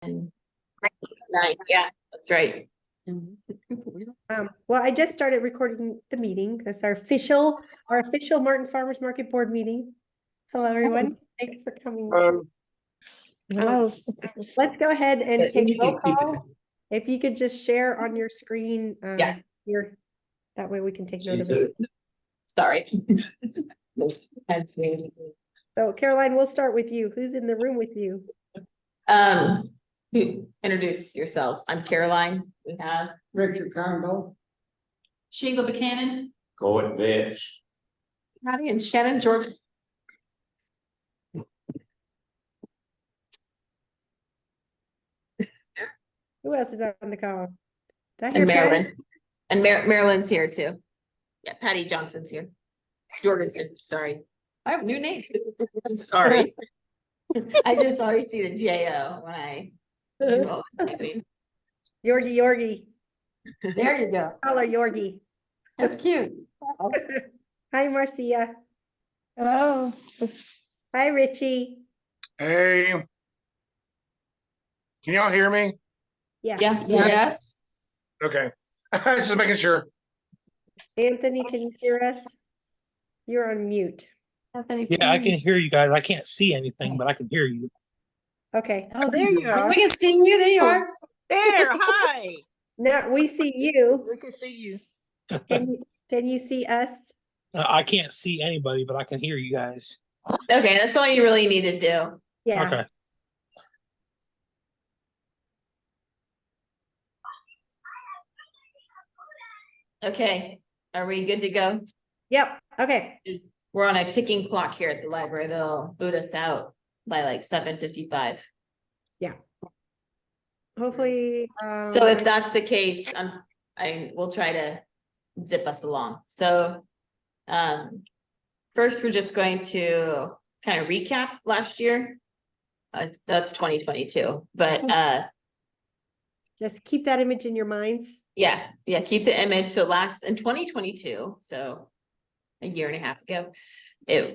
and nine, yeah, that's right. Well, I just started recording the meeting. That's our official Martin Farmers Market Board meeting. Hello, everyone. Thanks for coming. Hello. Let's go ahead and But take you roll can keep call. If you could just share on your screen, Yeah. here, that way we can take note of it. Sorry. Most helpful. So Caroline, we'll start with you. Who's in the room with you? Introduce yourselves. I'm Caroline. We have Richard Congo. Sheila Buchanan, Go at bitch. Patty, and Shannon George. Who else is on the call? Did I hear And Patty? Marilyn. And Marilyn's here too. Yeah, Patty Johnson's here. Jorgensen, sorry. I have a new name. Sorry. I just always see the J-O when I do all the typing. Yorgi. There you go. Call her Yorgi. That's cute. Hi, Marcia. Hello. Hi, Richie. Hey. Can y'all hear me? Yeah. Yeah, yes. Okay. Just making sure. Anthony, can you hear us? You're on mute. Yeah, I can hear you guys. I can't see anything, but I can hear you. Okay. Oh, there you are. We can see you, there you are. There, hi. Now we see you. We can see you. Can you see us? I can't see anybody, but I can hear you guys. Okay, that's all you really need to do. Yeah. Okay. Okay, are we good to go? Yep. Okay. We're on a ticking clock here at the library. They'll boot us out by like 7:55. Hopefully. So if that's the case, I will try to zip us along. So, first, we're just going to kind of recap last year. That's 2022, but, just keep that image in your minds. yeah, keep the image. So in 2022, so a year and a half ago,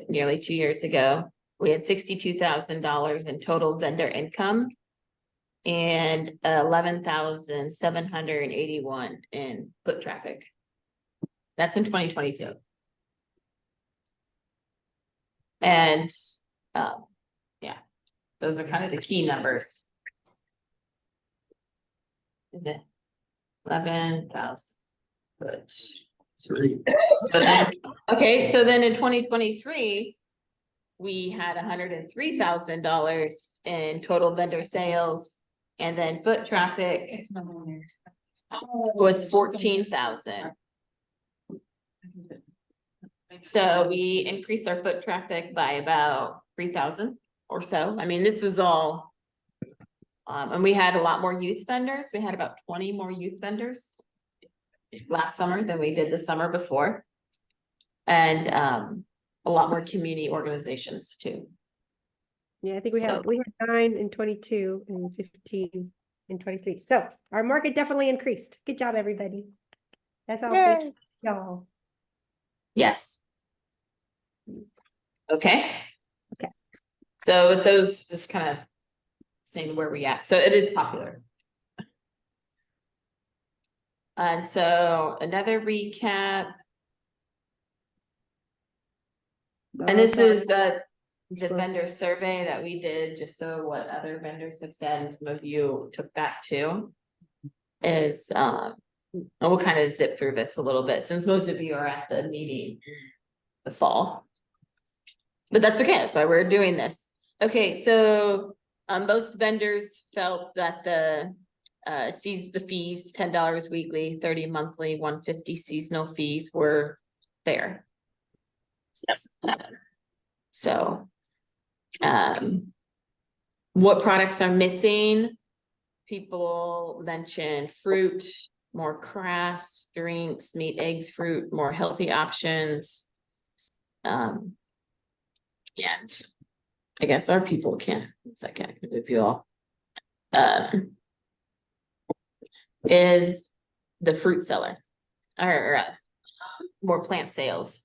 nearly 2 years ago, we had $62,000 in total vendor income and 11,781 in foot traffic. That's in 2022. And yeah, those are kind of the key numbers. 11,000 foot. So then in 2023, we had $103,000 in total vendor sales, and then foot traffic was 14,000. So we increased our foot traffic by about 3,000 or so. I mean, this is all, and we had a lot more youth vendors. We had about 20 more youth vendors last summer than we did the summer before. And a lot more community organizations too. Yeah, I think we had 9 in 22 and 15 in 23. So our market definitely increased. Good job, everybody. That's all. Thank y'all. Yes. Okay. Okay. So with those, just kind of saying where we at. So it is popular. And so another recap. And this is the vendor survey that we did, just so what other vendors have said, and some of you took that too. Is and we'll kind of zip through this a little bit since most of you are at the meeting the fall. But that's okay, that's why we're doing this. Okay, so most vendors felt that the fees, $10 weekly, 30 monthly, 150 seasonal fees were fair. So, what products are missing? People mentioned fruit, more crafts, drinks, meat, eggs, fruit, more healthy options. And I guess our people can, second, if you all, is the fruit seller or more plant sales.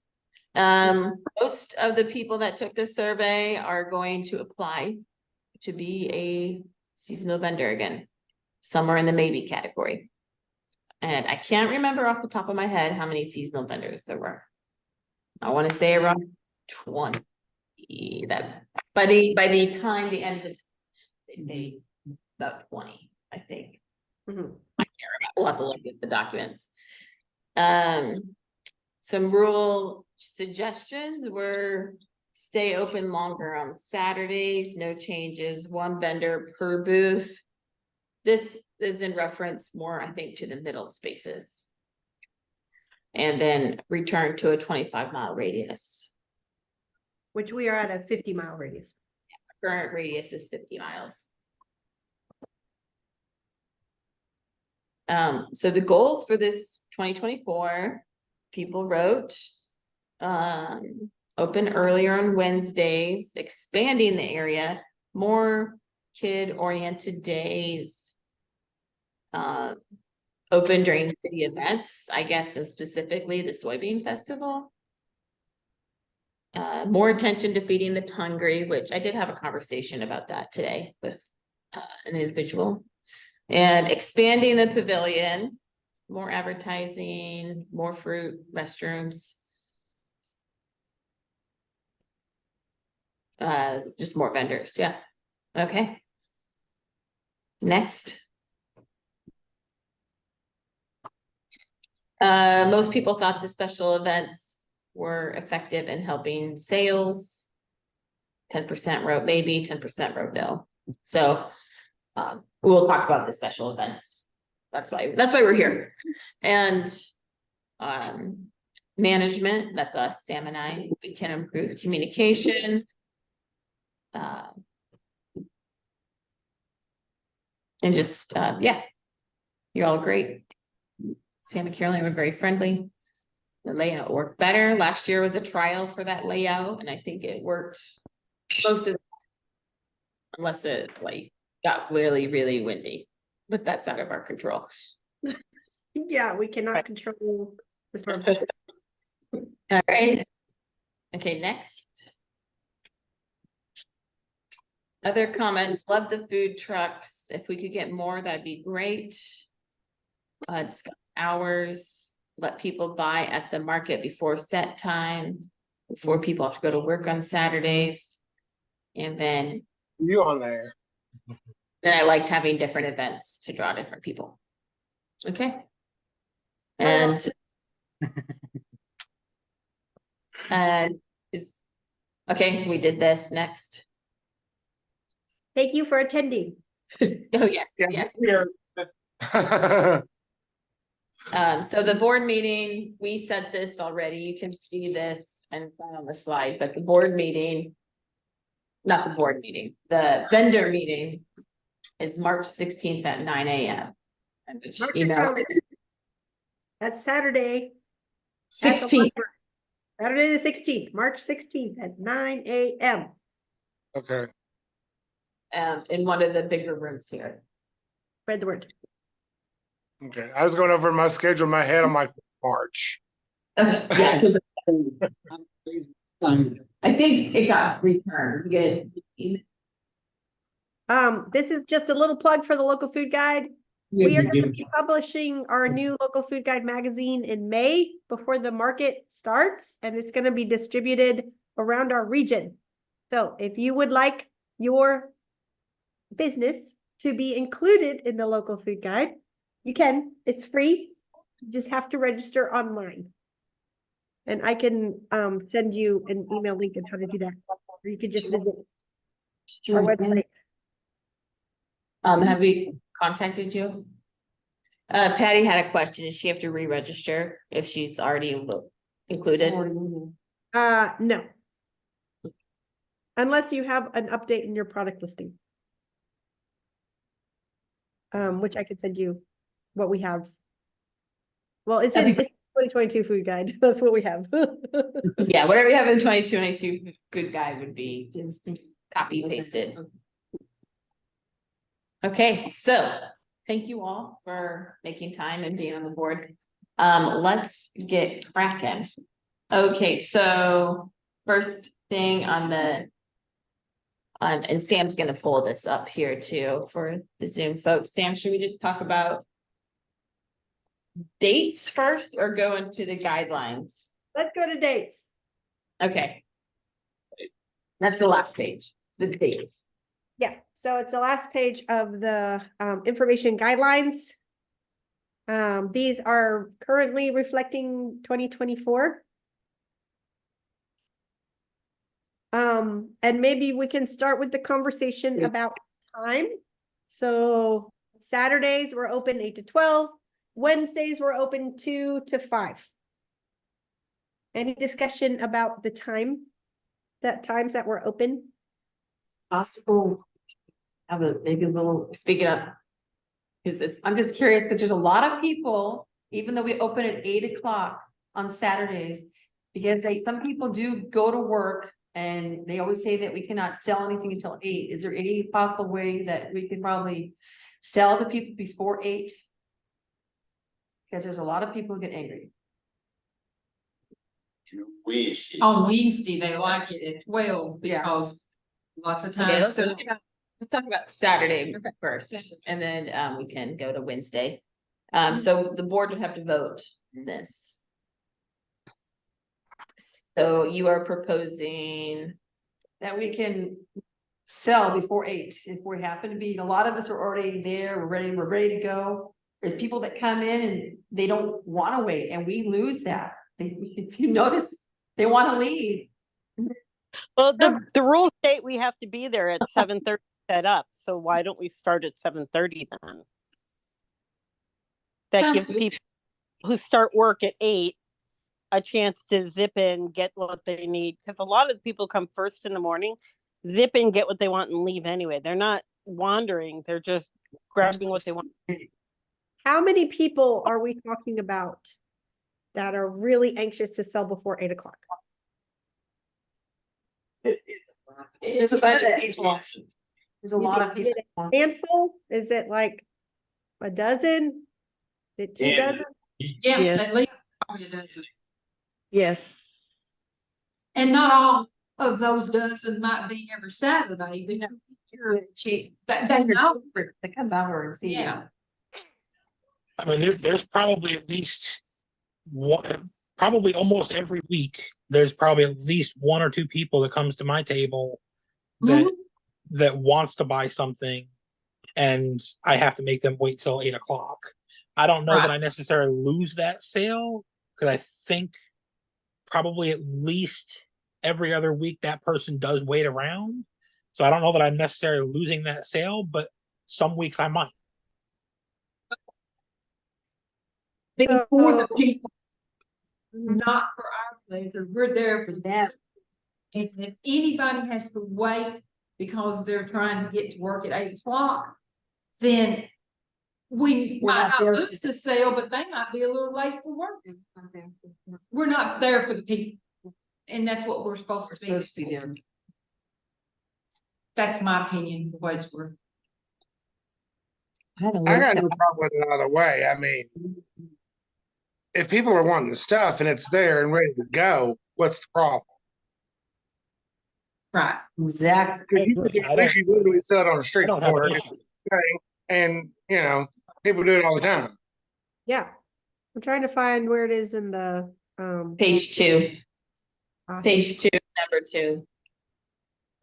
Most of the people that took the survey are going to apply to be a seasonal vendor again. Some are in the maybe category. And I can't remember off the top of my head how many seasonal vendors there were. I want to say around 20. That by the time the end of this, they made about 20, I think. Mhm. We'll have to look at the documents. Some rule suggestions were stay open longer on Saturdays, no changes, one vendor per booth. This is in reference more, I think, to the middle spaces. And then return to a 25-mile radius. Which we are at a 50-mile radius. Current radius is 50 miles. So the goals for this 2024, people wrote, open earlier on Wednesdays, expanding the area, more kid-oriented days. Open during city events, I guess, and specifically the soybean festival. More attention to feeding the hungry, which I did have a conversation about that today with an individual. And expanding the pavilion, more advertising, more fruit, restrooms. Just more vendors, yeah. Okay. Next. Most people thought the special events were effective in helping sales. 10% wrote maybe, 10% wrote no. So we'll talk about the special events. That's why we're here. And management, that's us, Sam and I, we can improve communication. And just yeah, you're all great. Sam and Caroline were very friendly. The layout worked better. Last year was a trial for that layout, and I think it worked most of the time, unless it like got really, really windy, but that's out of our control. Yeah, we cannot control the storm. All right. Okay, next. Other comments, love the food trucks. If we could get more, that'd be great. Discuss hours, let people buy at the market before set time, before people have to go to work on Saturdays. And then You on there? I liked having different events to draw different people. Okay. And okay, we did this next. Thank you for attending. Oh, yes, yes. So the board meeting, we said this already, you can see this and it's not on the slide, but the board meeting, not the board meeting, the vendor meeting is March 16th at 9 a.m. And which, Mark you your know, calendar. That's Saturday. 16th. Saturday the 16th, March 16th at 9 a.m. Okay. In one of the bigger rooms here. Spread the word. Okay. I was going over my schedule in my head. I'm like, March. Okay, yeah. I think it got returned. Good. This is just a little plug for the local food guide. We are going to be publishing our new local food guide magazine in May before the market starts, and it's going to be distributed around our region. So if you would like your business to be included in the local food guide, you can. It's free. You just have to register online. And I can send you an email link on how to do that. Or you could just visit our website. Have we contacted you? Patty had a question. Does she have to re-register if she's already included? No. Unless you have an update in your product listing. Which I could send you what we have. Well, it's in it's 2022 food guide. That's what we have. Yeah, whatever you have in 2022 good guide would be just copy pasted. Okay, so thank you all for making time and being on the board. Let's get cracking. Okay, so first thing on the And Sam's gonna pull this up here too for the Zoom folks. Sam, should we just talk about dates first or go into the guidelines? Let's go to dates. Okay. That's the last page, the dates. Yeah, so it's the last page of the information guidelines. These are currently reflecting 2024. And maybe we can start with the conversation about time. So Saturdays we're open 8 to 12. Wednesdays we're open 2 to 5. Any discussion about the times that we're open? Possible, have a, maybe a little, speaking up. Because I'm just curious, because there's a lot of people, even though we open at 8 o'clock on Saturdays, because some people do go to work and they always say that we cannot sell anything until 8. Is there any possible way that we can probably sell to people before 8? Because there's a lot of people who get angry. On Wednesday, they like it at 12 Yeah. because lots of Okay, times. let's talk about Saturday first, and then we can go to Wednesday. So the board would have to vote on this. So you are proposing, That we can sell before 8. If we happen to be, a lot of us are already there, we're ready to go. There's people that come in and they don't want to wait, and we lose that. If you notice, they want to leave. Well, the rules state we have to be there at 7:30 set up, so why don't we start at 7:30 then? That Sounds gives good. people who start work at 8 a chance to zip in, get what they need, because a lot of people come first in the morning, zip in, get what they want and leave anyway. They're not wandering, they're just grabbing what they want. How many people are we talking about that are really anxious to sell before 8 o'clock? There's a bunch of people. There's a lot of people. Handful? Is it like a dozen? Is it 2 dozen? Yeah, Yes. at least probably a dozen. Yes, And not all of those dozen might be every Saturday, but you're cheap. That they know. They come over and see you. Yeah. I mean, there's probably at least one, probably almost every week, there's probably at least 1 or 2 people that comes to my table that wants to buy something, and I have to make them wait till 8 o'clock. I don't know that I necessarily lose that sale, because I think probably at least every other week that person does wait around. So I don't know that I'm necessarily losing that sale, but some weeks I might. For the people, not for our pleasure, we're there for that. And if anybody has to wait because they're trying to get to work at 8 o'clock, then we We're might not not there. lose the sale, but they might be a little late for work. We're not there for the people. And that's what we're supposed We're to supposed to be. be there. That's my opinion for what it's worth. I got no problem with it either way. I mean, if people are wanting the stuff and it's there and ready to go, what's the problem? Right. Exactly. Because you literally sell it on the I street don't have corner, an issue. and people do it all the time. Yeah. I'm trying to find where it is in the page 2, uh, page 2, number 2,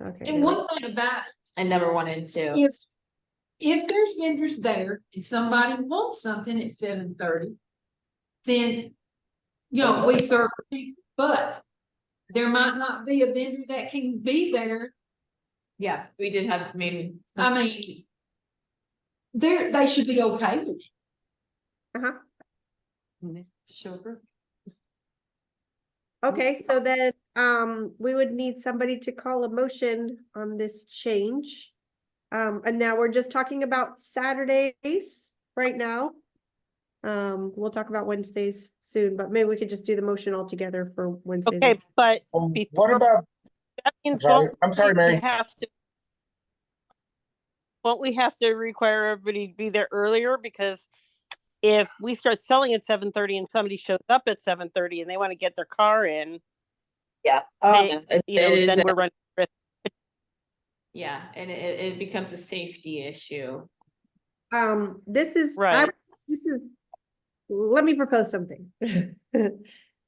Okay. And one thing about it, and number 1 and 2. if there's vendors there and somebody wants something at 7:30, then, we serve people, but there might not be a vendor that can be there. Yeah, we did have, I mean, they should be okay with it. Okay, so then we would need somebody to call a motion on this change. And now we're just talking about Saturdays right now. We'll talk about Wednesdays soon, but maybe we could just do the motion all together for Wednesdays. Okay, but What before about, that means I'm sorry, Mary. Won't we have to require everybody to be there earlier? Because if we start selling at 7:30 and somebody shows up at 7:30 and they want to get their car in, yeah. They- It is, then we're running risk. Yeah, and it becomes a safety issue. This is, Right. let me propose something.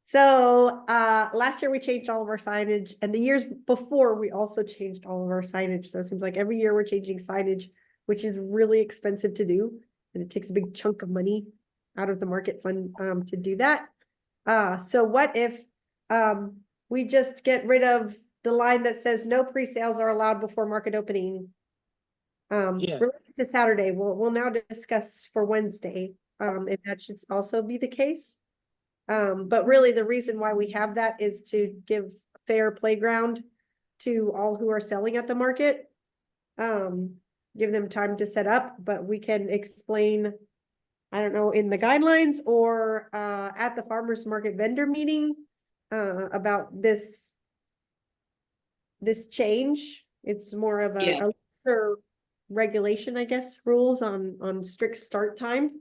So, last year we changed all of our signage, and the years before we also changed all of our signage. So it seems like every year we're changing signage, which is really expensive to do. And it takes a big chunk of money out of the market fund, to do that. So what if, we just get rid of the line that says no pre-sales are allowed before market opening? Yeah. Related to Saturday, we'll now discuss for Wednesday, if that should also be the case. But really the reason why we have that is to give fair playground to all who are selling at the market. Give them time to set up, but we can explain, I don't know, in the guidelines or, at the farmer's market vendor meeting, about this change. It's more of Yeah. a lesser regulation, I guess, rules on strict start time.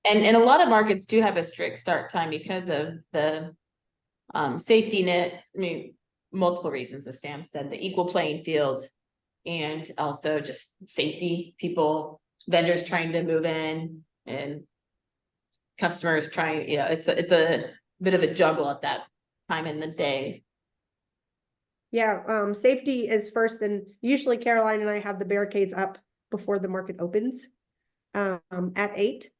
And a lot of markets do have a strict start time because of the safety net, I mean, multiple reasons, as Sam said, the equal playing field. And also just safety, vendors trying to move in and customers trying, it's a bit of a juggle at that time in the day. Yeah, safety is first, and usually Caroline and I have the barricades up before the market opens, at 8.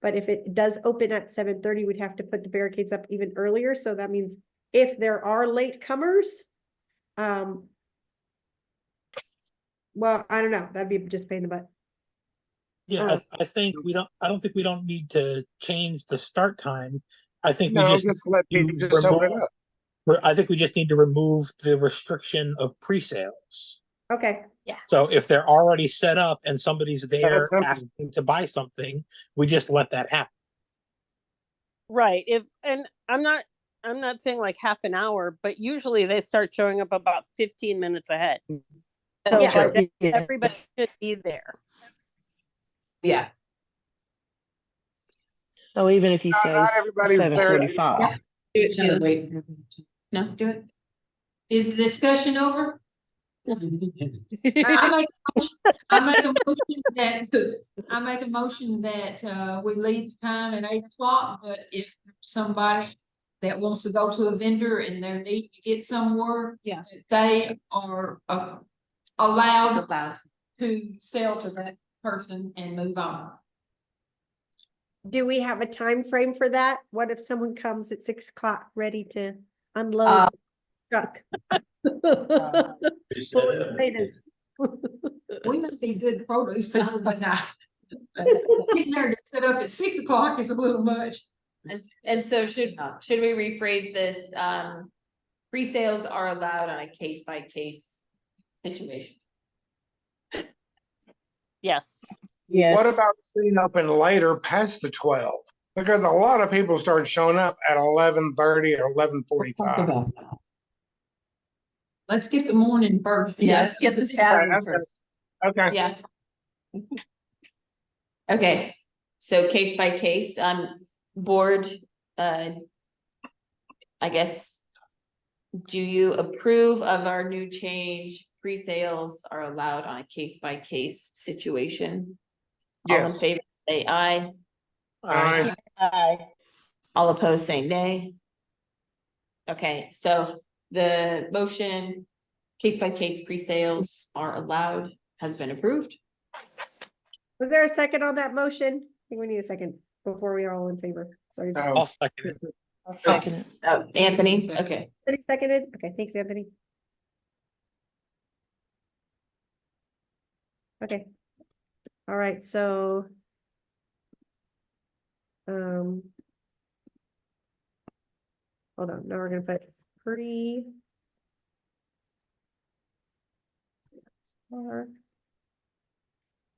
But if it does open at 7:30, we'd have to put the barricades up even earlier. So that means if there are late comers, well, I don't know, that'd be just pain in the butt. Yeah, I think I don't think we don't need to change the start time. I think we No, just just let need people to just open remove, up. I think we just need to remove the restriction of pre-sales. Okay, So if they're already set up and somebody's there That's simple. asking to buy something, we just let that happen. Right. And I'm not saying like half an hour, but usually they start showing up about 15 minutes ahead. So That's by true. then, everybody should be there. Yeah. So even if you Not say everybody's there. 7:45. Do it, Sheila. No, do it. Is the discussion over? I make a motion that we leave the time at 8 o'clock, but if somebody that wants to go to a vendor and they need to get somewhere. Yeah. They are allowed to sell to that person and move on. do we have a time frame for that? What if someone comes at 6 o'clock ready to unload the truck? Full of potatoes. We may be good produce people, but not. Getting there to sit up at 6 o'clock is a little much. And so should we rephrase this? Pre-sales are allowed on a case by case situation. Yes. Yes. What about staying open later past the 12? Because a lot of people start showing up at 11:30 or 11:45. Let's get the morning first. Yeah, let's get the Saturday Okay. first. Okay. Yeah. Okay, so case by case, board, I guess. Do you approve of our new change? Pre-sales are allowed on a case by case situation. All in Yes. favor, say aye. Aye. All opposed, say nay. Okay, so the motion, case by case pre-sales are allowed, has been approved. Was there a second on that motion? I think we need a second before we are all in favor. Sorry. Oh, I'll second it. I'll second it. Oh, Anthony, okay. Anthony seconded? Okay, thanks, Anthony. Okay. All right, so. Hold on, now we're gonna put pretty.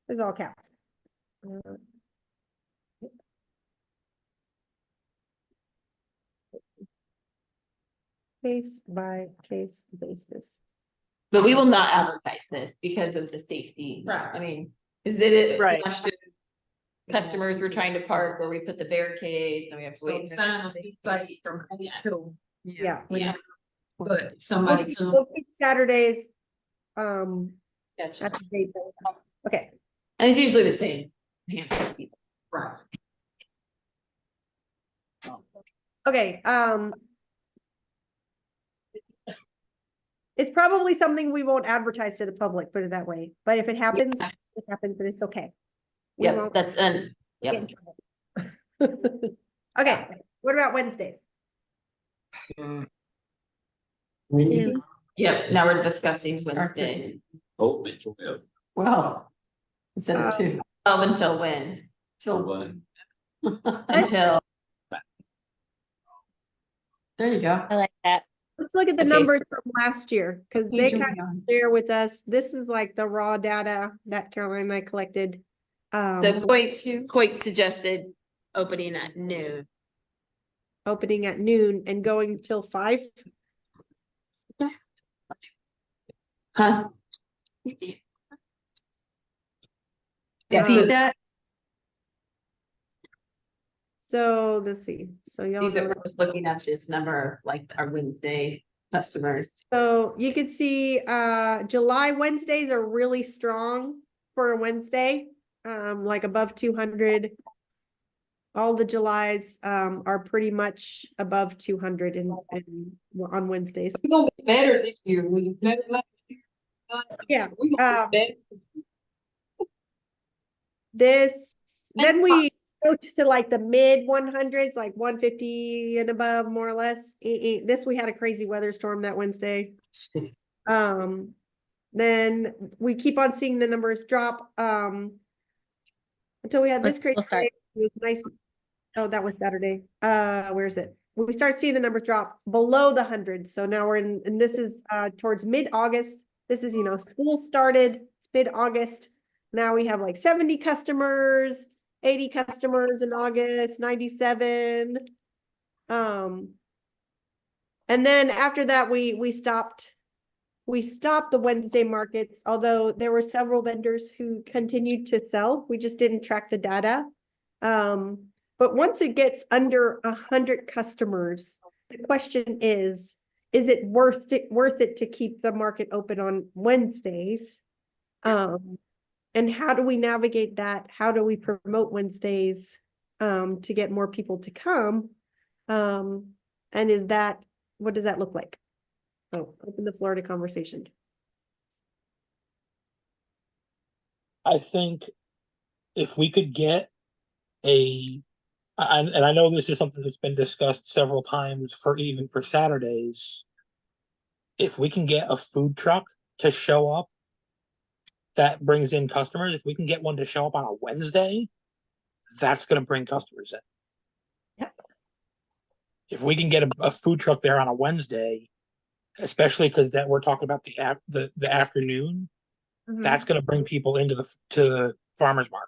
It's all caps. Case by case basis. But we will not advertise this because of the safety. Right. I mean, is it? Right. Customers were trying to park where we put the barricade and we have to wait. Sign will be safe from. Yeah. Yeah. But somebody come. We'll keep Saturdays, Gotcha. That's the date. Okay, And it's usually the same handful of people. Right. okay, it's probably something we won't advertise to the public, put it that way, but if it happens, Yeah. it happens and it's okay. We Yep, won't that's, and, get yep. in trouble. Okay, what about Wednesdays? Mm, Yep, now we're discussing Wednesday. Oh, Mitchell, yeah. Well. Instead of two. Until when? So, One. Until, there you go. I like that. Let's look at the Okay, numbers from last year, because they Usually kind of on. share with us, this is like the raw data that Caroline and I collected. the Coit suggested opening at noon. Opening at noon and going till 5. Huh? Yeah, Um, That, So let's see, so y'all these are, know. we're just looking at this number, like our Wednesday customers. So you can see, July Wednesdays are really strong for a Wednesday, like above 200. All the Julys, are pretty much above 200 on Wednesdays. We're gonna be better this year. We was better last year. Yeah, We gonna be better. then we go to like the mid 100s, like 150 and above, more or less. This, we had a crazy weather storm that Wednesday. Then we keep on seeing the numbers drop, until we had this Let's- crazy we'll start. day. It was nice. Oh, that was Saturday. Where is it? We start seeing the numbers drop below the 100. So now we're in, and this is towards mid-August. This is, school started, it's mid-August. Now we have like 70 customers, 80 customers in August, 97. And then after that, we stopped the Wednesday markets, although there were several vendors who continued to sell. We just didn't track the data. But once it gets under 100 customers, the question is it worth it to keep the market open on Wednesdays? And how do we navigate that? How do we promote Wednesdays to get more people to come? And what does that look like? Oh, open the floor to conversation. I think if we could get and I know this is something that's been discussed several times even for Saturdays. If we can get a food truck to show up that brings in customers, if we can get one to show up on a Wednesday, that's going to bring customers in. Yep. If we can get a food truck there on a Wednesday, especially because that we're talking about the afternoon, that's going to bring people into the farmers market.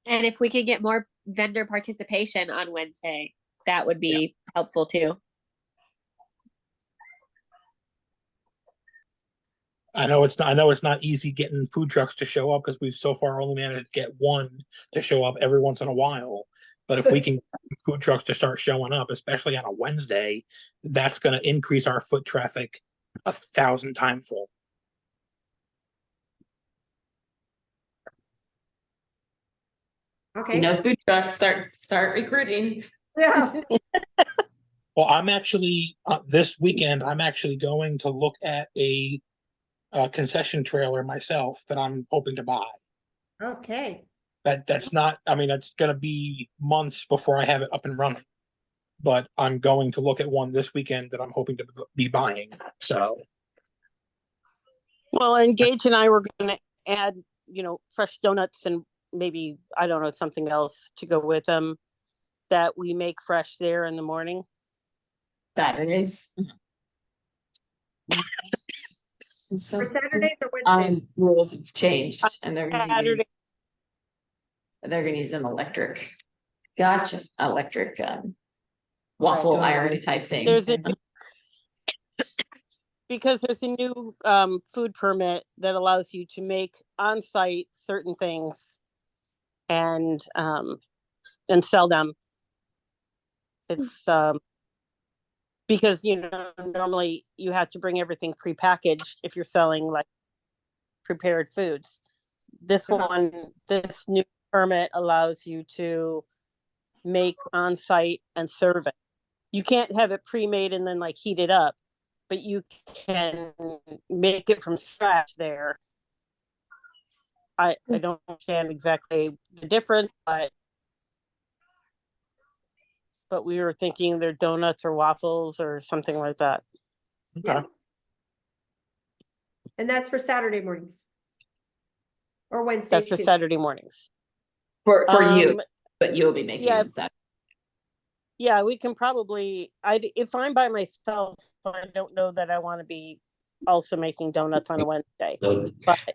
And if we could get more vendor participation on Wednesday, that would be helpful too. I know it's not easy getting food trucks to show up because we've so far only managed to get one to show up every once in a while. But if we can get food trucks to start showing up, especially on a Wednesday, that's going to increase our foot traffic 1,000 times full. Okay. Food trucks start recruiting. Yeah. Well, I'm actually this weekend. I'm actually going to look at a concession trailer myself that I'm hoping to buy. Okay. That's not. I mean, it's going to be months before I have it up and running. But I'm going to look at one this weekend that I'm hoping to be buying. So. Well, and Gage and I were going to add, fresh donuts and maybe, I don't know, something else to go with them that we make fresh there in the morning. Saturdays. For Saturdays or Wednesdays? Rules have changed and they're gonna Saturday. use an electric gotcha. waffle Right, iron type thing. Because there's a new food permit that allows you to make on-site certain things and sell them. It's because normally you have to bring everything prepackaged if you're selling like prepared foods. This new permit allows you to make on-site and serve it. You can't have it pre-made and then like heat it up, but you can make it from scratch there. I don't understand exactly the difference, but we were thinking they're donuts or waffles or something like that. Yeah. And that's for Saturday mornings. Or Wednesdays That's for too. Saturday mornings. For you, but you'll be making yeah. that. Yeah, we can probably, if I'm by myself, I don't know that I want to be also making donuts on a Wednesday. But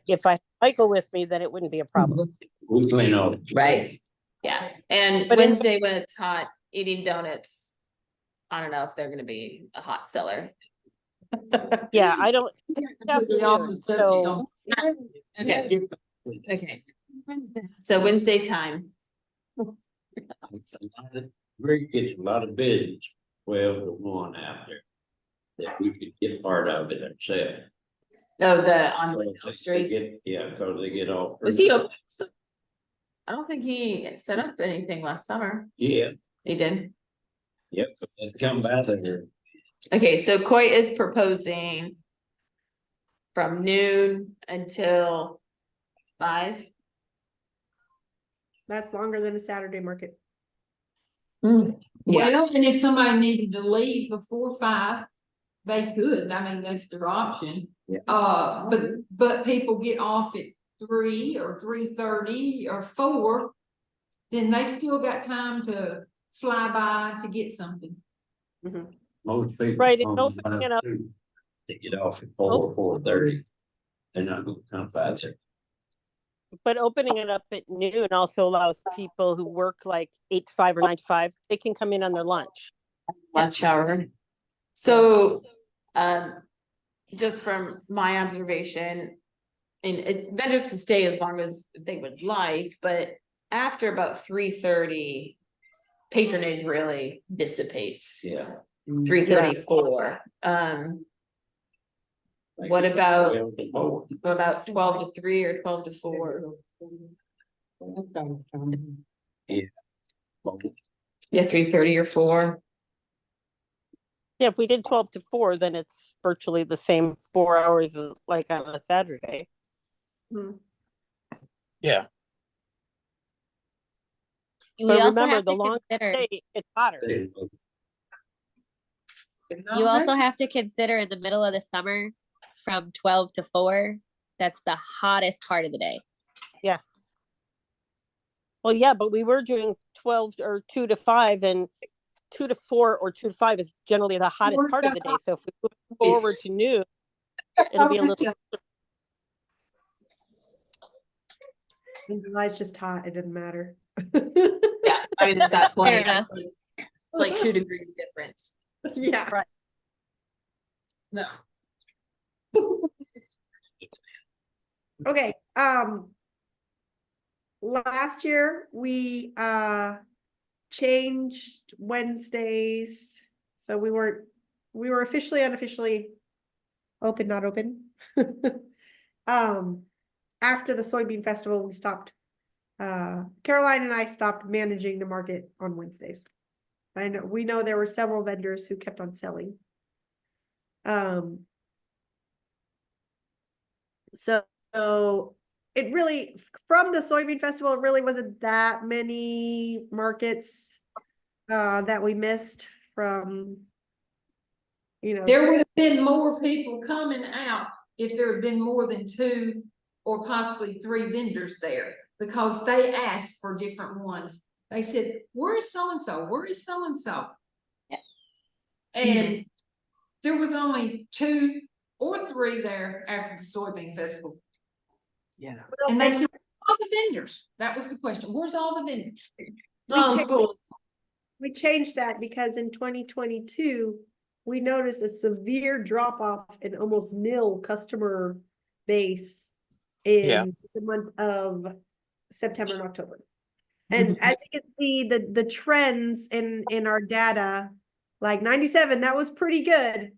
if I have Michael with me, then it wouldn't be a problem. We clean up. Right, yeah, and But Wednesday when it's hot, eating donuts, I don't know if they're gonna be a hot seller. Yeah, I don't. Completely off the subject So- on- Okay, okay, so Wednesday time. Rick gets a lot of business, 12 to 1 out there. That we could get part of it ourselves. Oh, the on Because Windmill they Street, get, because they get off. was he open? I don't think he set up anything last summer, Yeah, he did. yep, they come back there. Okay, so Coit is proposing from noon until 5. That's longer than a Saturday market. Yeah, Well, and if somebody needed to leave before 5, they could, I mean, that's their option. Yeah. But people get off at 3 or 3:30 or 4, then they still got time to fly by to get something. Most people. Right, and come opening it by up- too. They get off at 4:30. They're not gonna come faster. But opening it up at noon also allows people who work like 8 to 5 or 9 to 5, they can come in on their lunch. lunch hour. So, just from my observation, and vendors can stay as long as they would like, but after about 3:30, patronage really dissipates. Yeah. 3:34. What about- 12 to 4. What about 12 to 3 or 12 to 4? Yeah, 3:30 or 4. Yeah, if we did 12 to 4, then it's virtually the same 4 hours as like on a Saturday. Yeah, We But also remember, have the to longer consider, day, it's hotter. you also have to consider in the middle of the summer from 12 to 4, that's the hottest part of the day. Well, yeah, but we were doing 12 or 2 to 5, and 2 to 4 or 2 to 5 is generally the hottest part of the day. So if we move forward to noon, it'll be a little. In July, it's just hot, it doesn't matter. Yeah, I mean, at that Fair point, enough. it's like 2 degrees difference. Yeah. Right. No. Okay, last year we changed Wednesdays, so we were officially, unofficially open, not open. After the soybean festival, we stopped, Caroline and I stopped managing the market on Wednesdays. We know there were several vendors who kept on selling. So it really, from the soybean festival, it really wasn't that many markets that we missed from, There would have been more people coming out if there had been more than 2 or possibly 3 vendors there, because they asked for different ones. They said, where's so-and-so? Where is so-and-so? And there was only 2 or 3 there after the soybean festival. Yeah. And they said, all the vendors. That was the question. Where's all the vendors? We changed that because in 2022, we noticed a severe drop off in almost nil customer base in the month of September and October. And as you can see, the trends in our data, like 97, that was pretty good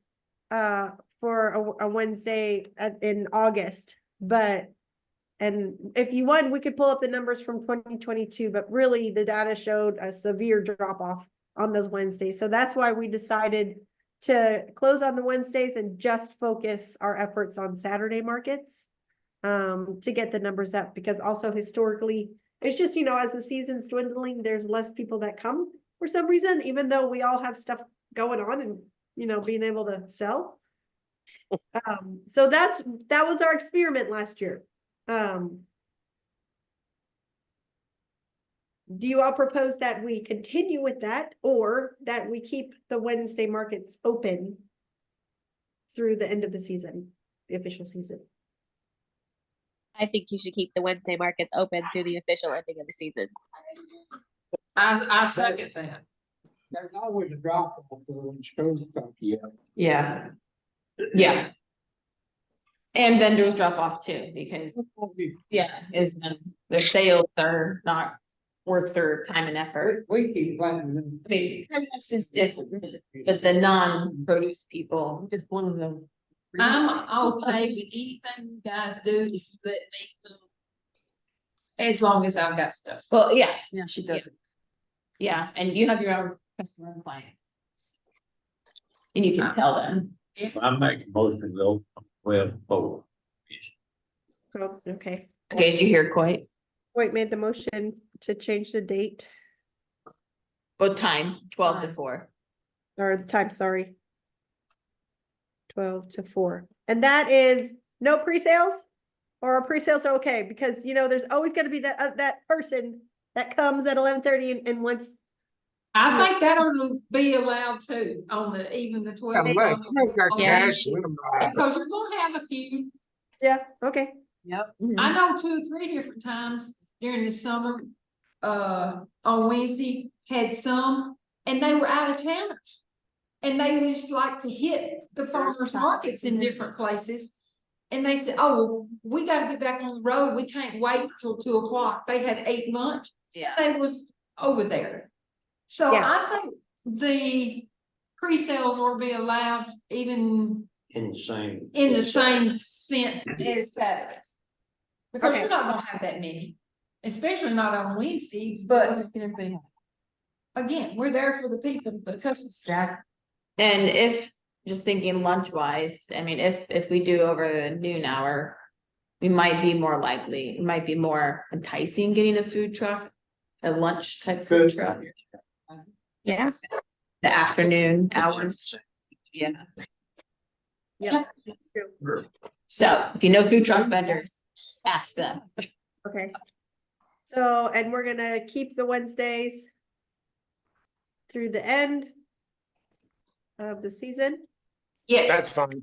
for a Wednesday in August. But, and if you want, we could pull up the numbers from 2022, but really the data showed a severe drop off on those Wednesdays. So that's why we decided to close on the Wednesdays and just focus our efforts on Saturday markets to get the numbers up, because also historically, it's just, you know, as the season's dwindling, there's less people that come for some reason, even though we all have stuff going on and, you know, being able to sell. So that was our experiment last year. Do you all propose that we continue with that, or that we keep the Wednesday markets open through the end of the season, the official season? I think you should keep the Wednesday markets open through the official ending of the season. I second that. There's always a drop off when schools come to you. Yeah. Yeah. And vendors drop off too, because, yeah, their sales are not worth their time and effort. We keep running them. I mean, produce is different, but the non-produce people, just one of them. I'm okay with anything you guys do if you let me do. As long as I've got stuff. Well, yeah, she does. Yeah, and you have your own customer and clients. And you can tell them. I make a motion to go 12-4. Oh, okay. Okay, did you hear Coit? Wait, made the motion to change the date Well, time, 12 to 4. or the time, sorry. 12 to 4. And that is no pre-sales, or pre-sales are okay, because you know, there's always gonna be that person that comes at 11:30 and wants. I think that ought to be allowed too, on even the 12. Someone's got Yeah. cash. let 'em buy it. Because you're gonna have a few. Yeah, okay. Yep. I know 2 or 3 different times during the summer, on Wednesday, had some, and they were out of towners. And they just like to hit the farmers markets in different places. And they said, oh, well, we gotta get back on the road, we can't wait till 2 o'clock, they had ate lunch, Yeah. they was over there. So Yeah. I think the pre-sales will be allowed even Insane. in the same sense as Saturdays. Because Okay. you're not gonna have that many, especially not on Wednesdays, but again, we're there for the people, the customers. And if, just thinking lunch wise, I mean, if we do over the noon hour, we might be more likely, it might be more enticing getting a food truck, a lunch type food truck. Yeah. The afternoon hours. Yeah. Yeah. So if you know food truck vendors, ask them. Okay. So, and we're gonna keep the Wednesdays through the end of the season. Yes. That's fine.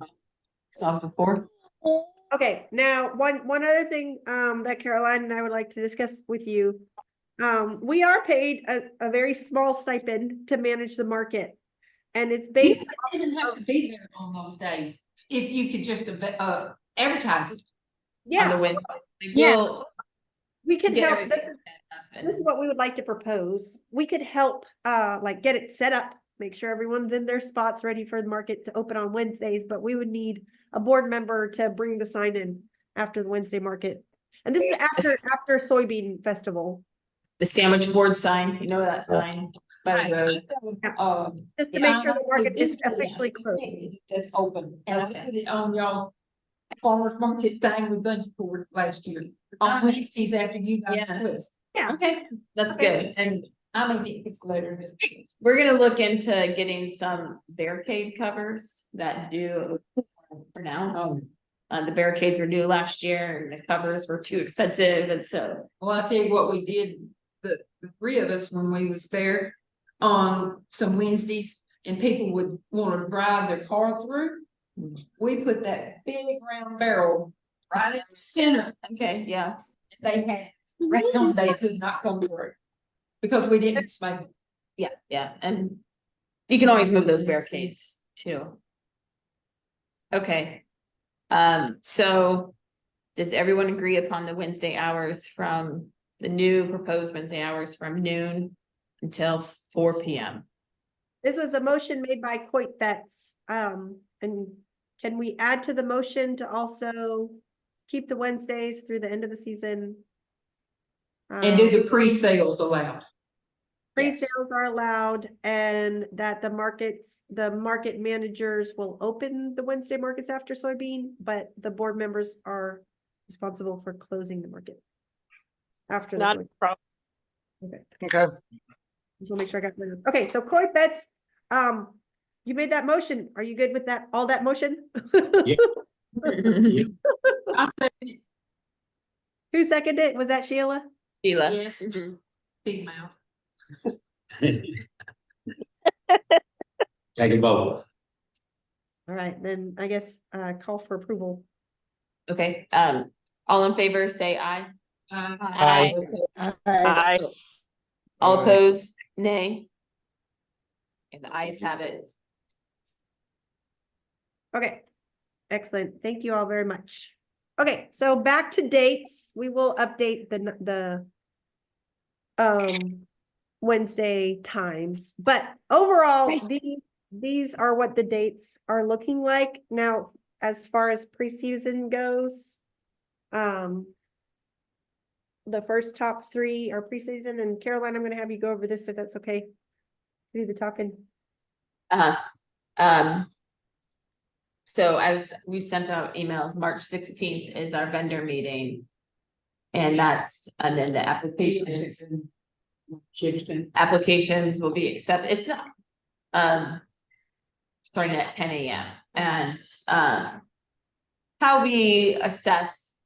12 to 4. Okay, now, one other thing, that Caroline and I would like to discuss with you. We are paid a very small stipend to manage the market. And it's You based, didn't have to be there on those days, if you could just advertise it. On the yeah, Wednesday. Yeah. We'll we can get help. everything set up and- This is what we would like to propose. We could help, like get it set up, make sure everyone's in their spots ready for the market to open on Wednesdays, but we would need a board member to bring the sign in after the Wednesday market. And this is after soybean festival, The sandwich board sign, you know that sign by the road. just to make sure the market is officially closed. Just open, and I Okay. put it on y'all farmers market thing with bunch board last year, on Wednesdays after you guys Yeah. quit. Okay, that's Okay. good. And I mean, it's later this week. we're gonna look into getting some barricade covers that do pronounce. The barricades were new last year and the covers were too expensive, and so. Well, I'll tell you what we did, the 3 of us, when we was there on some Wednesdays, and people would wanna drive their car through. We put that big round barrel right in the center, Okay, yeah. they had, right on, they could not come through. Because we didn't make it. Yeah, and you can always move those barricades too. Okay. So does everyone agree upon the Wednesday hours from the new proposed Wednesday hours from noon until 4 p.m.? This was a motion made by Coit Betts, and can we add to the motion to also keep the Wednesdays through the end of the season. And do the pre-sales allowed. Pre-sales are allowed, and that the market managers will open the Wednesday markets after soybean, but the board members are responsible for closing the market after the Not a soybean. problem. Okay, Okay. just wanna make sure I got that. Okay, so Coy Betts, you made that motion. Are you good with that, all that motion? Yeah. I second it. Who seconded it? Was that Sheila? Sheila. Yes. Mhm. Big mouth. Take a vote. All right, then I guess, call for approval. Okay, all in favor, say aye. Aye. Aye. All opposed, nay. And the ayes have it. Okay, excellent. Thank you all very much. Okay, so back to dates. We will update the Wednesday times, but overall, these are what the dates are looking like. Now, as far as preseason goes, the first top 3 are preseason, and Caroline, I'm gonna have you go over this if that's okay. Do the talking. So as we sent out emails, March 16th is our vendor meeting. And then the applications will be accepted. It's not, starting at 10 a.m. And, how we assess,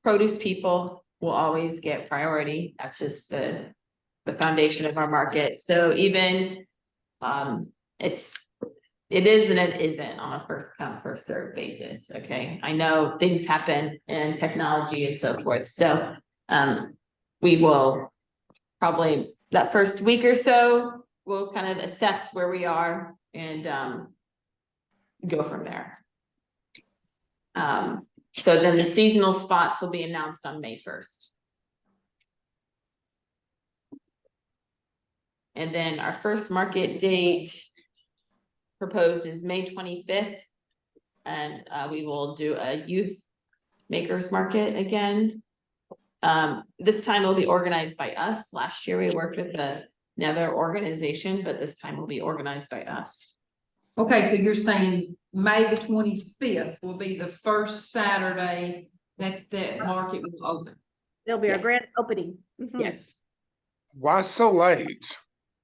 produce people will always get priority. That's just the foundation of our market. So even, it is and it isn't on a first come, first served basis, okay? I know things happen in technology and so forth, so, we will probably, that first week or so, we'll kind of assess where we are and, go from there. So then the seasonal spots will be announced on May 1st. And then our first market date proposed is May 25th. And we will do a youth makers market again. This time will be organized by us. Last year we worked with another organization, but this time will be organized by us. Okay, so you're saying May the 25th will be the first Saturday that market will open? It'll be our Yes. grand opening. Mhm. Yes. Why so late?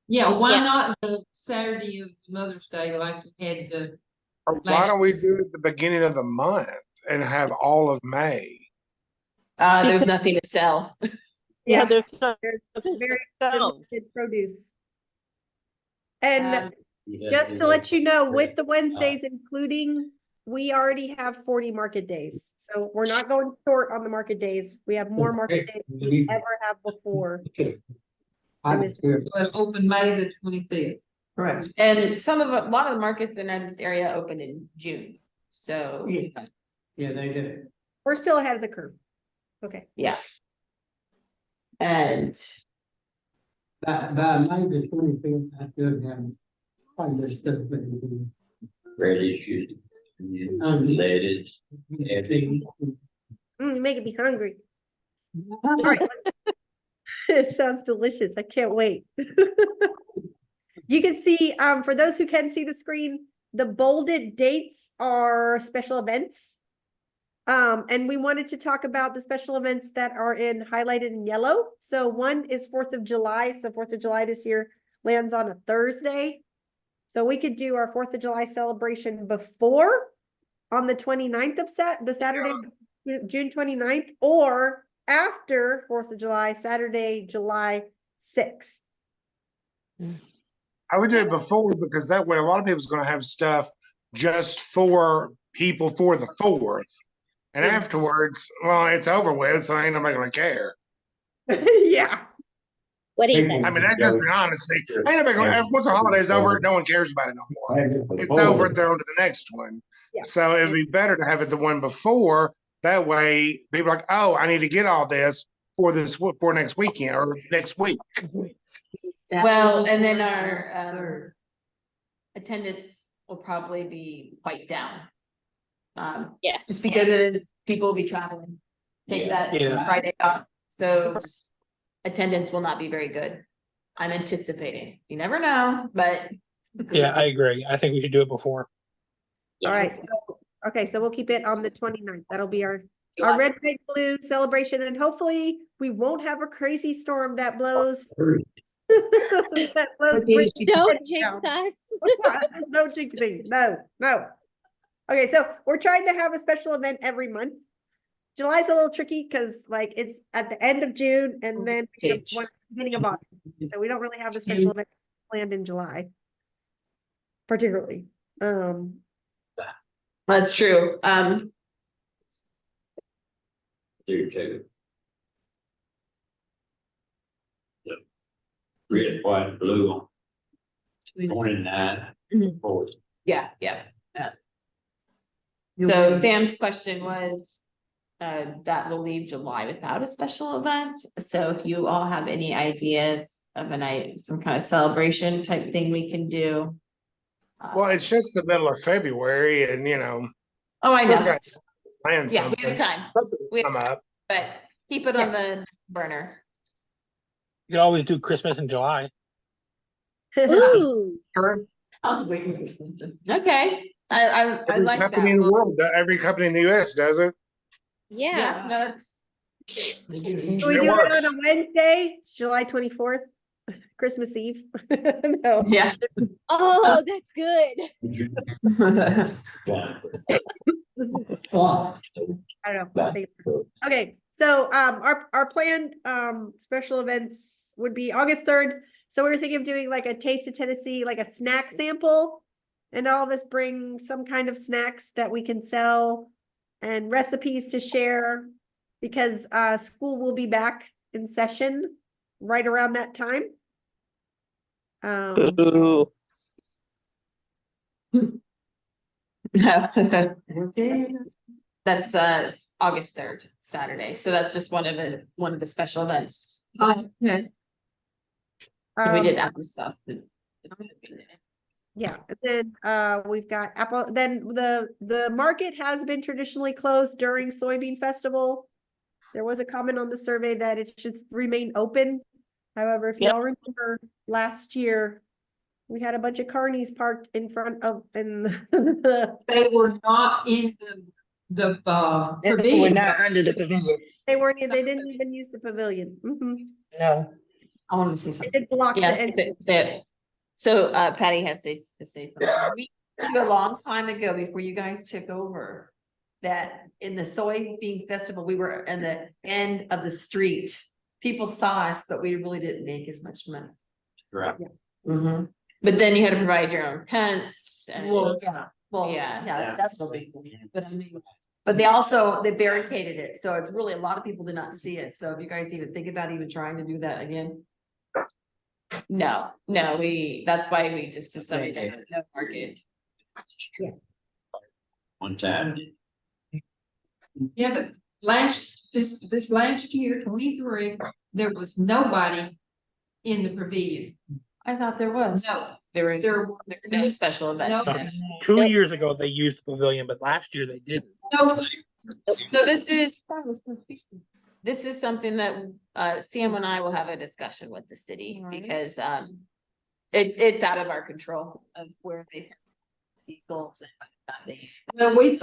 Yeah, why Yeah. not the Saturday of Mother's Day like you had the, Or why don't we do it at the beginning of the month and have all of May? There's nothing to sell. Yeah, Yeah. there's There's nothing very sold. limited produce. And Um, just to let you know, with the Wednesdays including, we already have 40 market days. So we're not going short on the market days. We have more market days than we ever have before. And it's- but open May the 25th? Correct. And a lot of the markets in this area open in June, so. Yeah, they do. We're still ahead of the curve. Okay. Yeah. And By May the 25th, I should have quite a bit of stuff that we do. Red issues. Ladies. You're making me hungry. All right. It sounds delicious. I can't wait. You can see, for those who can see the screen, the bolded dates are special events. And we wanted to talk about the special events that are highlighted in yellow. So one is 4th of July. So 4th of July this year lands on a Thursday. So we could do our 4th of July celebration before on the 29th of the Saturday, June 29th, or after 4th of July, Saturday, July 6th. I would do it before because that way a lot of people's gonna have stuff just for people for the 4th. And Yeah. afterwards, well, it's over with, so ain't nobody gonna care. Yeah. What do you say? I mean, that's just the honesty. Ain't nobody gonna, once the holiday's over, no one cares about it no more. It's over, they're on to the next one. Yeah. So it'd be better to have it the one before. That way, people are like, oh, I need to get all this for next weekend or next week. well, and then our attendance will probably be quite down. Yeah. Just because it people will be traveling. Take Yeah. that Yeah. Friday off, so just attendance will not be very good. I'm anticipating, you never know, but. Yeah, I agree. I think we should do it before. All right, so, okay, so we'll keep it on the 29th. That'll be our red, white, blue celebration, and hopefully we won't have a crazy storm that blows. that blows Bridge Don't down. jinx us. No jinxing, no. Okay, so we're trying to have a special event every month. July's a little tricky because like it's at the end of June and then we have one at the beginning of August. So we don't really have a special event planned in July. Particularly. That's true, Do too. The red, white, and blue on 29, Mhm. 40. yeah. So Sam's question was, that will leave July without a special event, so if you all have any ideas of some kind of celebration type thing we can do. Well, it's just the middle of February and, Oh, I still know, got planned yeah, we something. have time, Something We- come up. but keep it on the burner. You can always do Christmas in July. Ooh, I was waiting for something. Okay, I Every like that. company in the world, every company in the US does it. Yeah, yeah. no, that's. Can we It do it on works. a Wednesday? It's July 24th, Christmas Eve. No. Yeah. Oh, that's good. Oh, I don't know. Okay, so our planned special events would be August 3rd. So we were thinking of doing like a Taste of Tennessee, like a snack sample. And all of us bring some kind of snacks that we can sell and recipes to share because school will be back in session right around that time. Ooh. That's August 3rd, Saturday, so that's just one of the special events. Okay. We did Um, applesauce. Yeah, and then we've got apple, then the market has been traditionally closed during soybean festival. There was a comment on the survey that it should remain open. However, if Yep. y'all remember last year, we had a bunch of carnies parked in front of the They were not in the pavilion. under the pavilion. they didn't even use the pavilion. No. I wanted to say They something. did block the Yeah, entrance. so Patty has to say something. We a long time ago, before you guys took over, that in the soybean festival, we were in the end of the street. People saw us, but we really didn't make as much money. Right. But then you had to provide your own tents and. Well, Yeah. yeah, that's no big deal. But they barricaded it, so it's really, a lot of people did not see us, so if you guys even think about even trying to do that again. No, that's why we just decided to have no market. One time. Yeah, but this last year, 23, there was nobody in the pavilion. I thought there was. No, There were there no special events. No. then. 2 years ago, they used the pavilion, but last year they didn't. no. So this is something that Sam and I will have a discussion with the city because it's out of our control of where they vehicles and whatnot they use. No, we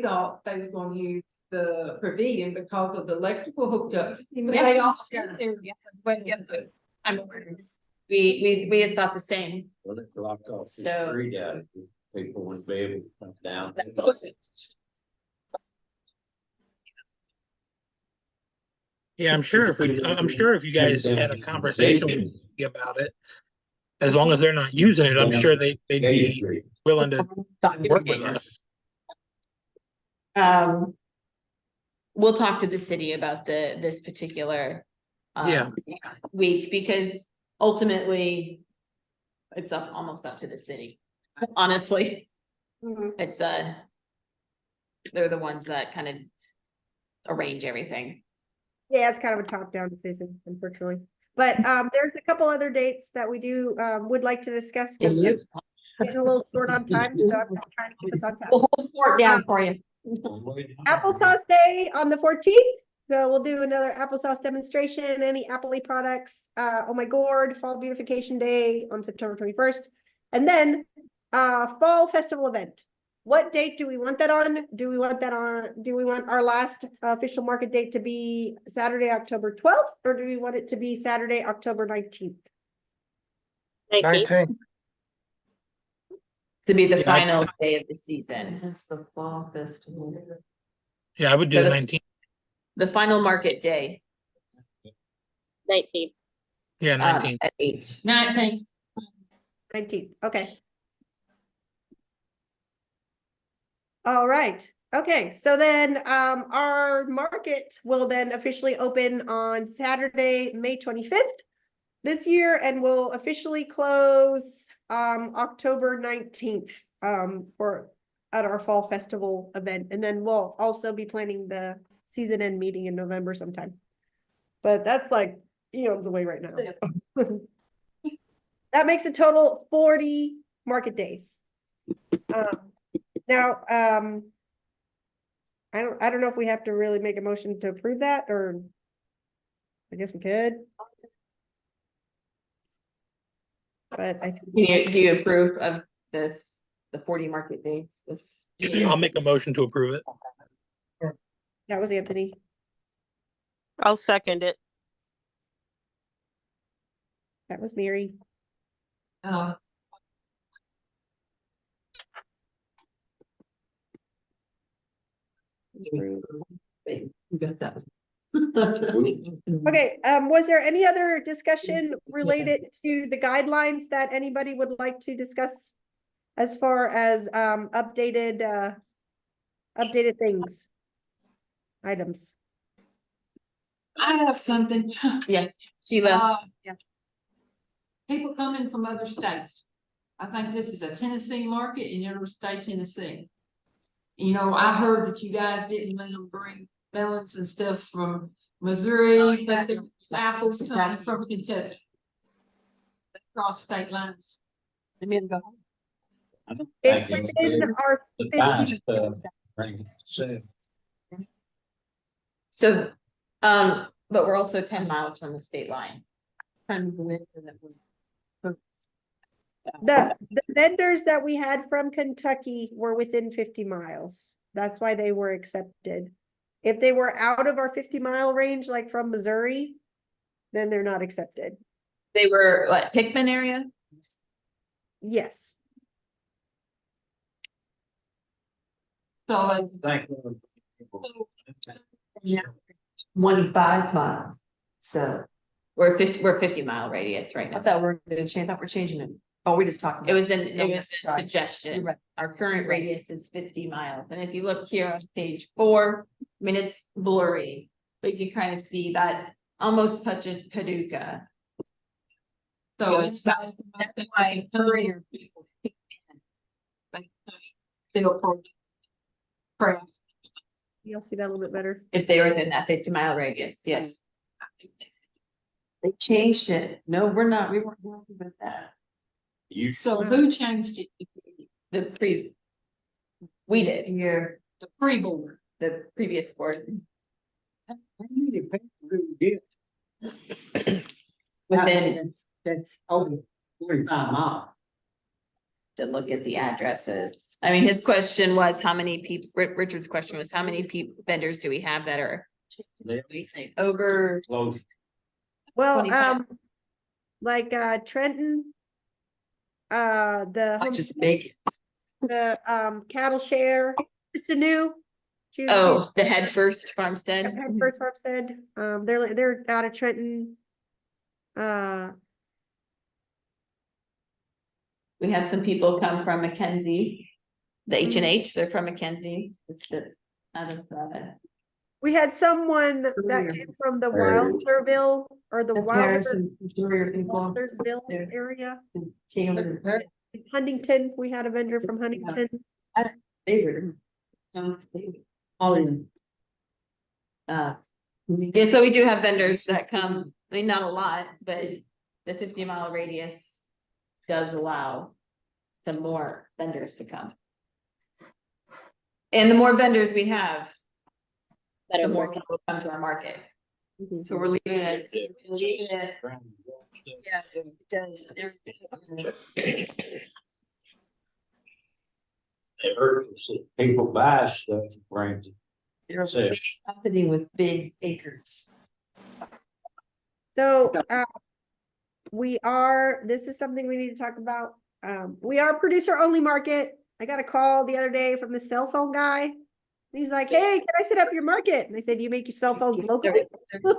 thought they was gonna use the pavilion because of the electrical hookups. But they all stood there. I'm aware. We had thought the same. Well, it's locked off. the So- street out. People wouldn't be able to come down. That's all it is. Yeah, I'm sure if you guys had a conversation with me about it, as long as they're not using it, I'm sure they'd be willing to work with us. We'll talk to the city about this particular. Yeah. Week, because ultimately. It's almost up to the city, honestly, Mhm. it's they're the ones that kind of. Arrange everything. Yeah, it's kind of a top-down decision, unfortunately. But there's a couple other dates that we do would like to discuss. 'Cause it's getting a little short on time, so I'm just trying to keep us on time. We'll hold the fort down for you. Applesauce Day on the 14th. So we'll do another applesauce demonstration, any Appley products. Oh my gourd, Fall Beautification Day on September 21st. And then Fall Festival event. What date do we want that on? Do we want our last official market date to be Saturday, October 12th, or do we want it to be Saturday, October 19th? 19th. To be the Yeah, final day of the season. That's the fall festival. Yeah, I would do So the the- 19th. The final market day 19th. Yeah, 19th. at 8. 19. 19th, okay. All right, okay, so then our market will then officially open on Saturday, May 25th this year, and will officially close October 19th for at our fall festival event. And then we'll also be planning the season end meeting in November sometime. But that's like eons away right now. That makes a total 40 market days. Now, I don't know if we have to really make a motion to approve that, or I guess we could. But I think Do you approve of this, the 40 market days? This, I'll make a motion to approve it. that was Anthony. I'll second it. That was Mary. You got that. Okay, was there any other discussion related to the guidelines that anybody would like to discuss as far as updated things? Items. I have something. yes, Sheila. Yeah. People coming from other states. I think this is a Tennessee market in interstate Tennessee. You know, I heard that you guys didn't let them bring melons and stuff from Missouri, but there's apples coming from Kentucky. Across state lines. Let me go. It's within our The fine 50. stuff, bring it, so. So, but we're also 10 miles from the state line. The vendors that we had from Kentucky were within 50 miles. That's why they were accepted. If they were out of our 50-mile range, like from Missouri, then they're not accepted. They were what, Hickman area? Yes. So Thank you. 25 miles, so. We're 50-mile radius right now. I thought we were gonna change, I thought we're changing it. Oh, we're just talking. It was about- a Sorry. suggestion. You're right. Our current radius is 50 miles. And if you look here on page 4, I mean, it's blurry, but you can kind of see that almost touches Paducah. So Goes it's south. that's why courier people. Still for craft. You'll see that a little bit better. If they were within that 50-mile radius, yes. They changed it. No, we're not. We weren't happy with that. You So who changed it? We did, Here. The pre-board. the previous board. Within, That's over 45 miles. to look at the addresses. I mean, his question was how many people, Richard's question was how many vendors do we have that are, we say, over close. Well, 25. like Trenton, the Just make cattle share, just a new. Oh, the Head First Farmstead. First Farmstead, they're out of Trenton. We had some people come from Mackenzie, the H&H, they're from Mackenzie. It's the, out of, We had someone that Courier. came from the Courier. Wildersville or the Harrison, Courier people. Wildersville There. area. Taylor. Huntington, we had a vendor from Huntington. They were. All in. yeah, so we do have vendors that come, I mean, not a lot, but the 50-mile radius does allow some more vendors to come. And the more vendors we have, the Better more work. people come to our market. So we're leaving it. Leaving it. Yeah, it does. It hurts if people buy stuff, brings it. There's a company with big acres. So, this is something we need to talk about. We are producer only market. I got a call the other day from the cell phone guy. He's like, hey, can I set up your market? And I said, you make your cell phones locally? No,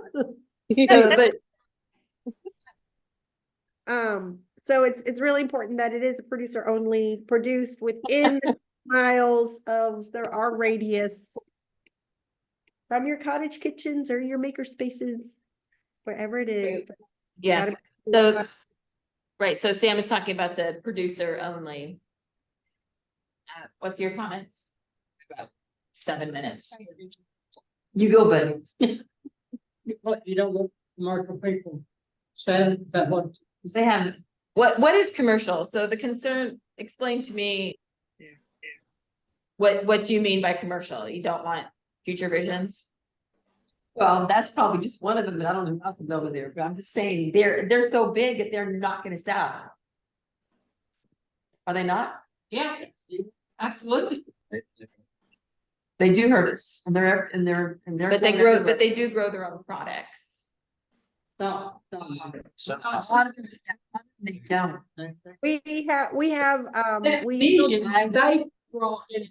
but So it's really important that it is a producer only, produced within miles of our radius from your cottage kitchens or your maker spaces, wherever it is. yeah, Gotta- so, right, so Sam is talking about the producer only. What's your comments? About 7 minutes. You go, buddy. What, you don't look commercial people, said that what, They have, What is commercial? So the concern, explain to me. What do you mean by commercial? You don't want Future Visions? well, that's probably just one of them, but I don't know who else is over there, but I'm just saying, they're so big that they're knocking us out. Are they not? Yeah, absolutely. They do hurt us, and they're. But they do grow their own products. no, no. A lot of them, they don't. We have, we Vision, they brought in.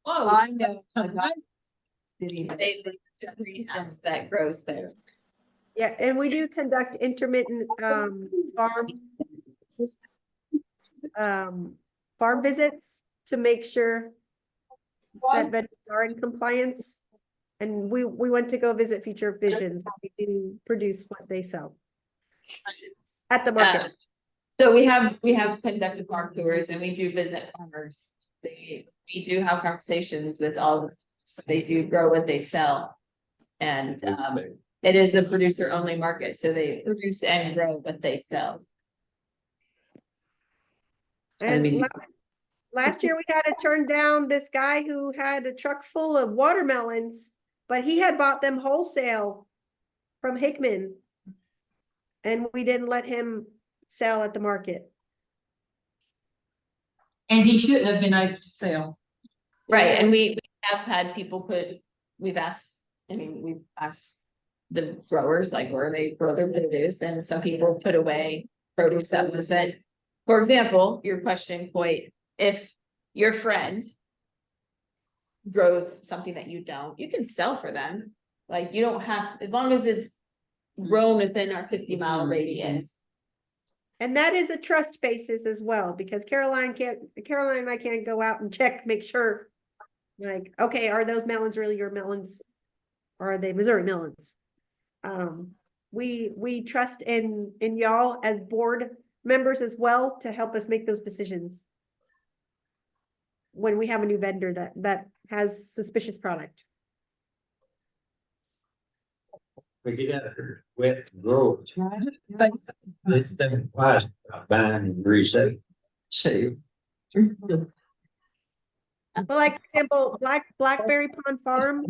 Oh, I know. They greenhouse that grows those. yeah, and we do conduct intermittent, farm visits to make sure that vendors are in compliance. And we went to go visit Future Visions. We do produce what they sell at the market. So we have conducted farm tours and we do visit farmers. We do have conversations with all, they do grow what they sell. And it is a producer only market, so they produce and grow what they sell. And last year we had to turn down this guy who had a truck full of watermelons, but he had bought them wholesale from Hickman. And we didn't let him sell at the market. and he shouldn't have been able to sell. Right, and we have had people we've asked the growers, like, where they grow their produce, and some people put away produce that wasn't, for example, your question, Coit, if your friend grows something that you don't, you can sell for them. Like, you don't have, as long as it's grown within our 50-mile radius. And that is a trust basis as well, because Caroline and I can't go out and check, make sure. Like, okay, are those melons really your melons? Or are they Missouri melons? We trust in y'all as board members as well to help us make those decisions. When we have a new vendor that has suspicious product. We get out there, wet grow. But It's them wise about buying and resale. Save. Well, like, for example, Blackberry Pond Farm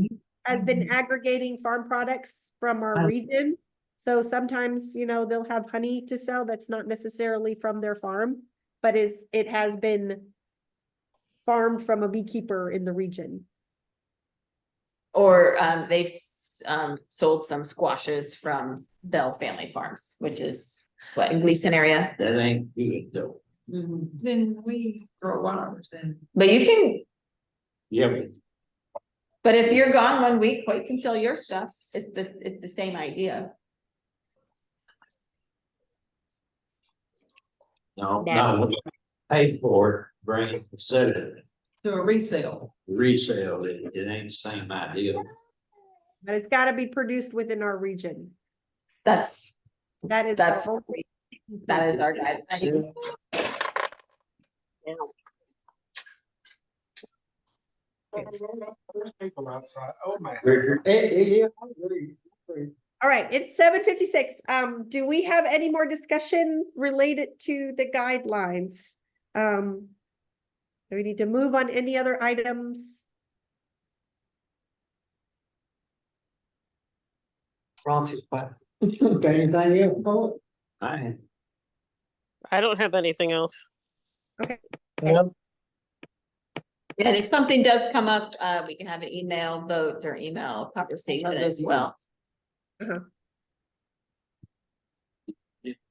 has been aggregating farm products from our region. So sometimes, they'll have honey to sell that's not necessarily from their farm, but it has been farmed from a beekeeper in the region. Or they've sold some squashes from Bell Family Farms, which is what, in Gleason area. That ain't good though. then we grow ours and. But you can, Yeah, but if you're gone 1 week, Coit can sell your stuff. It's the same idea. no, pay for it, bring it, set it, Do a resale. resale it, it ain't the same idea. But it's gotta be produced within our region. That's That is. That's- our only- that is our guide. There's people outside. Oh, my. All right, it's 7:56. Do we have any more discussion related to the guidelines? Do we need to move on any other items? Ron's but Got anything else, Paul? I I don't have anything else. Yep. And if something does come up, we can have an email vote or email conversation as well.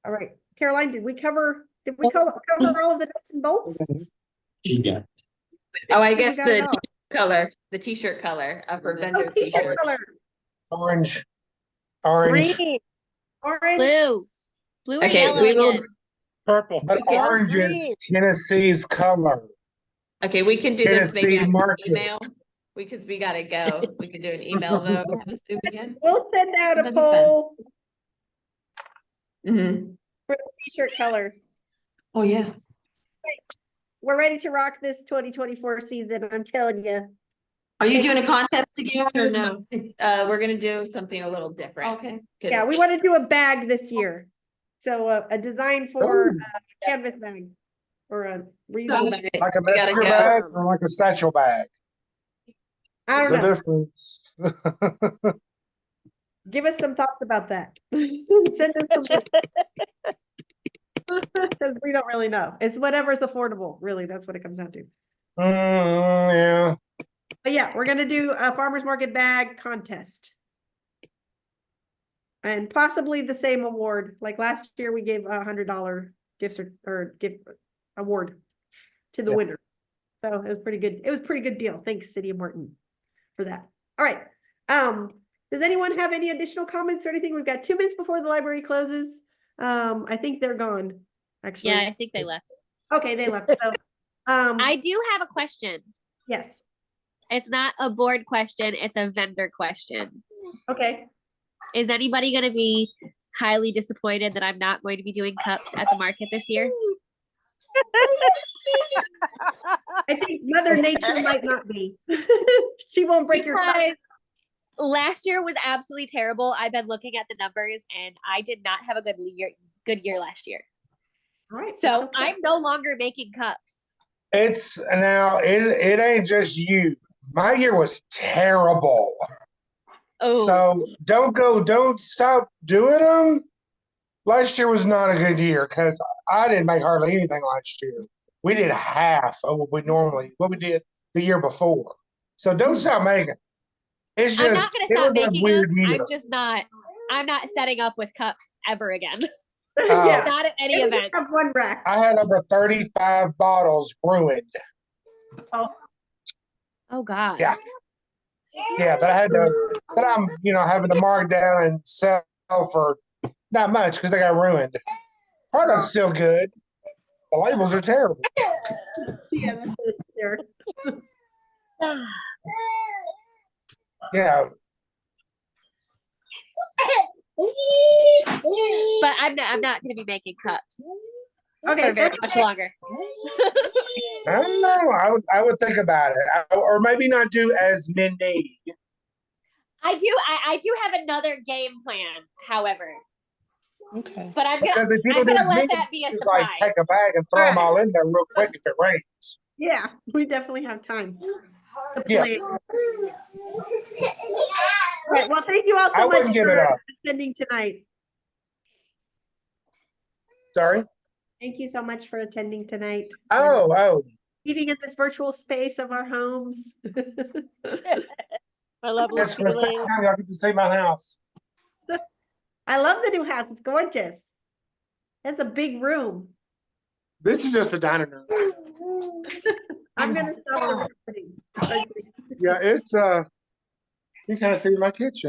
All right, Caroline, did we cover all of the nuts and bolts? You got Oh, I We guess got it the all. color, the t-shirt color of her Oh, vendor t-shirt t-shirt. color. Orange. Green, Orange. Blue or Okay, yellow we will, again. Purple. But Okay. orange is Green. Tennessee's color. okay, we can do this maybe Tennessee on market. email. Because we gotta go. We can do an email vote. Have a soup again. We'll send out a Doesn't matter. poll Mhm. for the t-shirt color. oh yeah. We're ready to rock this 2024 season, I'm telling you. Are you doing a contest again or no? We're gonna do something a little different. Okay. 'cause- Yeah, we want to do a bag this year. So a design for a canvas bag or a reusable bag. Like a We gotta messenger go. bag or like a satchel bag? I There's don't a know. difference. Give us some thoughts about that. Send us some. Because we don't really know. It's whatever's affordable, really. That's what it comes down to. Yeah. But yeah, we're gonna do a farmer's market bag contest. And possibly the same award. Like last year, we gave $100 gift or gift award to the Yeah. winner. So it was pretty good. It was a pretty good deal. Thanks, City of Morton, for that. All right. Does anyone have any additional comments or anything? We've got 2 minutes before the library closes. I think they're gone, actually. Yeah, I think they left. Okay, they left. So, I do have a question. yes. It's not a board question, it's a vendor question. Okay. Is anybody gonna be highly disappointed that I'm not going to be doing cups at the market this year? I think Mother Nature might not be. She won't break your cup. Because last year was absolutely terrible. I've been looking at the numbers and I did not have a good year last year. All right, So that's okay. I'm no longer making cups. It's now it ain't just you. My year was terrible. Oh, So don't stop doing them. Last year was not a good year because I didn't make hardly anything last year. We did half of what we did the year before. So don't stop making. It's I'm not just gonna it stop was a making weird them. year. I'm not setting up with cups ever again. Yeah. Not at any Maybe just event. have one rack. I had over 35 bottles ruined. Oh God. Yeah. Yeah, that I'm having to mark down and sell for not much because they got ruined. Product's still good. The labels are terrible. Yeah, that's what it's there. Yeah. But I'm not gonna be making cups Okay, for very that's much okay. longer. I don't know. I would think about it. Or maybe not do as many. I do have another game plan, however. Okay. But I'm Because if people I'm do gonna as let many, that be a just surprise. like take a bag and throw them Alright. all in there real quick if it rains. Yeah, we definitely have time. to Yeah. plan. All right, well, thank you all I so much wouldn't give it for up. attending tonight. Sorry. Thank you so much for attending tonight. Oh. Meeting in this virtual space of our homes. My lovely Yes, for the second feeling. time, y'all get to see my house. I love the new house. It's gorgeous. It's a big room. This is just the dining room. I'm gonna stop recording. Yeah, it's you kind of see my kitchen.